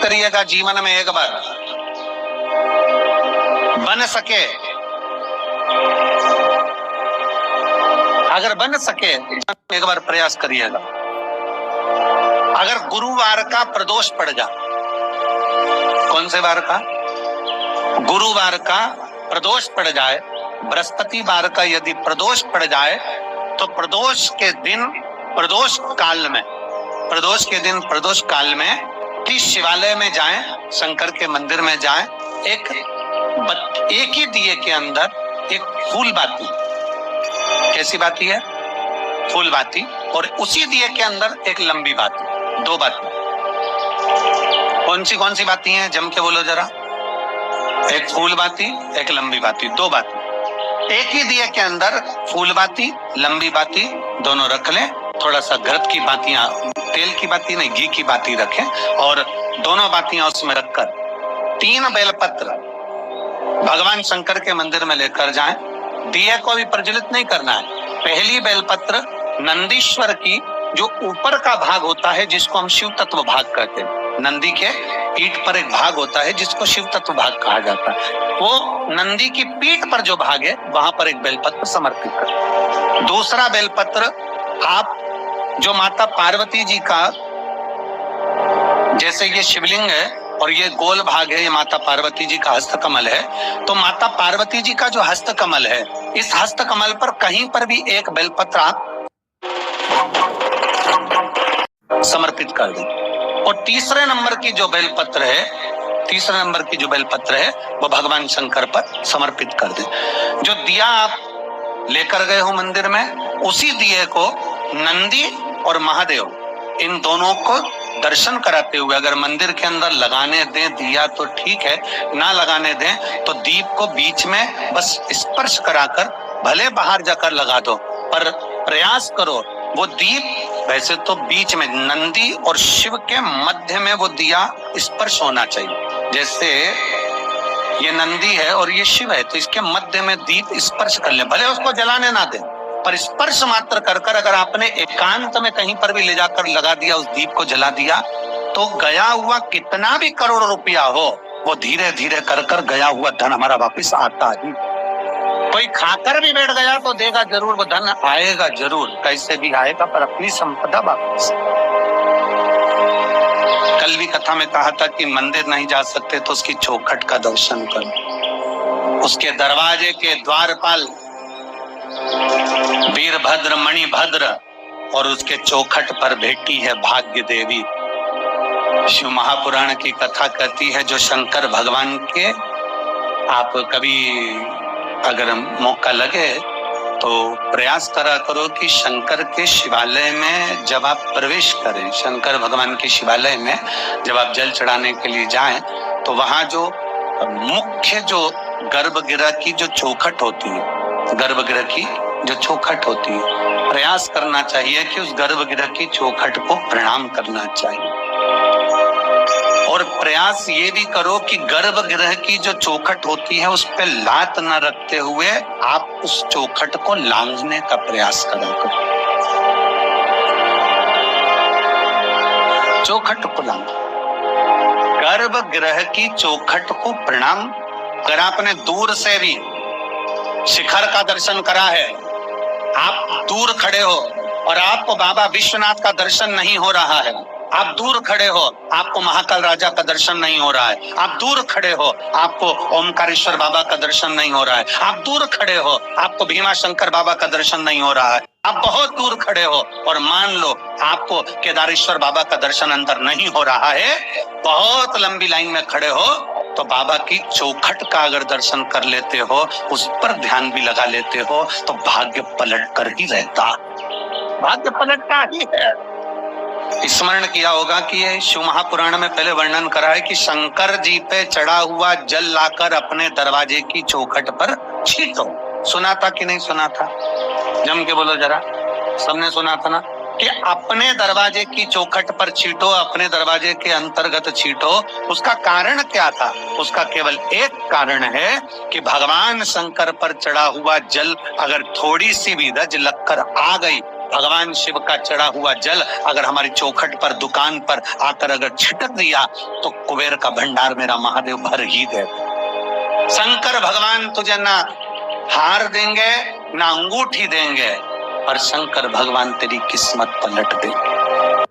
करिएगा जीवन में एक बार, बन सके, अगर बन सके एक बार प्रयास करिएगा। अगर गुरुवार का प्रदोष पड़ जाए, कौन से वार का? गुरुवार का प्रदोष पड़ जाए, बृहस्पतिवार का यदि प्रदोष पड़ जाए तो प्रदोष के दिन प्रदोष काल में कि शिवालय में जाएं, शंकर के मंदिर में जाएं, एक ही दिए के अंदर एक फूल बाती, कैसी बाती है? फूल बाती, और उसी दिए के अंदर एक लंबी बाती, दो बाती। कौन सी बाती हैं? जम के बोलो जरा। एक फूल बाती, एक लंबी बाती, दो बाती। एक ही दिए के अंदर फूल बाती, लंबी बाती दोनों रख लें। थोड़ा सा घृत की बातियां, तेल की बाती नहीं, घी की बाती रखें, और दोनों बातियां उसमें रखकर 3 बेलपत्र भगवान शंकर के मंदिर में लेकर जाएं। दिए को भी प्रज्वलित नहीं करना है। पहली बेलपत्र नंदीश्वर की जो ऊपर का भाग होता है, जिसको हम शिव तत्व भाग कहते हैं, नंदी के पीठ पर एक भाग होता है जिसको शिव तत्व भाग कहा जाता है, वो नंदी की पीठ पर जो भाग है वहां पर एक बेलपत्र समर्पित करें। दूसरा बेलपत्र आप जो माता पार्वती जी का, जैसे ये शिवलिंग है और ये गोल भाग है, ये माता पार्वती जी का हस्तकमल है, तो माता पार्वती जी का जो हस्तकमल है, इस हस्तकमल पर कहीं पर भी एक बेलपत्र आप समर्पित कर दें। और तीसरे नंबर की जो बेलपत्र है वो भगवान शंकर पर समर्पित कर दें। जो दिया आप लेकर गए हो मंदिर में, उसी दिए को नंदी और महादेव इन दोनों को दर्शन कराते हुए अगर मंदिर के अंदर लगाने दें दिया तो ठीक है, ना लगाने दें तो दीप को बीच में बस स्पर्श कराकर, भले बाहर जाकर लगा दो, पर प्रयास करो वो दीप वैसे तो बीच में नंदी और शिव के मध्य में वो दिया स्पर्श होना चाहिए। जैसे ये नंदी है और ये शिव है, तो इसके मध्य में दीप स्पर्श कर ले, भले उसको जलाने ना दे, पर स्पर्श मात्र कर अगर आपने एकांत में कहीं पर भी ले जाकर लगा दिया, उस दीप को जला दिया, तो गया हुआ कितना भी करोड़ रुपया हो, वो धीरे धीरे कर गया हुआ धन हमारा वापिस आता ही। कोई खाकर भी बैठ गया तो देगा जरूर, वो धन आएगा जरूर, कैसे भी आएगा, पर अपनी संपदा वापस। कल भी कथा में कहा था कि मंदिर नहीं जा सकते तो उसकी चौखट का दर्शन करो। उसके दरवाजे के द्वारपाल वीरभद्र मणिभद्र और उसके चौखट पर बैठी है भाग्य देवी। शिव महापुराण की कथा कहती है, जो शंकर भगवान के, आप कभी अगर मौका लगे तो प्रयास करा करो कि शंकर के शिवालय में जब आप प्रवेश करें, शंकर भगवान के शिवालय में जब आप जल चढ़ाने के लिए जाएं, तो वहां जो मुख्य जो गर्भगृह की जो चौखट होती है, गर्भगृह की जो चौखट होती है, प्रयास करना चाहिए कि उस गर्भगृह की चौखट को प्रणाम करना चाहिए। और प्रयास ये भी करो कि गर्भगृह की जो चौखट होती है उस पे लात न रखते हुए आप उस चौखट को लांघने का प्रयास करो। चौखट को लांघो, गर्भगृह की चौखट को प्रणाम। अगर आपने दूर से भी शिखर का दर्शन करा है, आप दूर खड़े हो और आपको बाबा विश्वनाथ का दर्शन नहीं हो रहा है, आप दूर खड़े हो आपको महाकाल राजा का दर्शन नहीं हो रहा है, आप दूर खड़े हो आपको ओमकारेश्वर बाबा का दर्शन नहीं हो रहा है, आप दूर खड़े हो आपको भीमा शंकर बाबा का दर्शन नहीं हो रहा है, आप बहुत दूर खड़े हो और मान लो आपको केदारेश्वर बाबा का दर्शन अंदर नहीं हो रहा है, बहुत लंबी लाइन में खड़े हो, तो बाबा की चौखट का अगर दर्शन कर लेते हो, उस पर ध्यान भी लगा लेते हो, तो भाग्य पलट कर ही रहता, भाग्य पलटता ही है। स्मरण किया होगा कि ये शिव महापुराण में पहले वर्णन करा है कि शंकर जी पे चढ़ा हुआ जल लाकर अपने दरवाजे की चौखट पर छींटो। सुना था कि नहीं सुना था? जम के बोलो जरा, सबने सुना था ना कि अपने दरवाजे की चौखट पर छींटो, अपने दरवाजे के अंतर्गत छींटो। उसका कारण क्या था? उसका केवल एक कारण है कि भगवान शंकर पर चढ़ा हुआ जल अगर थोड़ी सी भी रज लगकर आ गई भगवान शिव का चढ़ा हुआ जल अगर हमारी चौखट पर, दुकान पर आकर अगर छिटक दिया तो कुबेर का भंडार मेरा महादेव भर ही दे। शंकर भगवान तुझे ना हार देंगे ना अंगूठी देंगे, पर शंकर भगवान तेरी किस्मत पलट दे।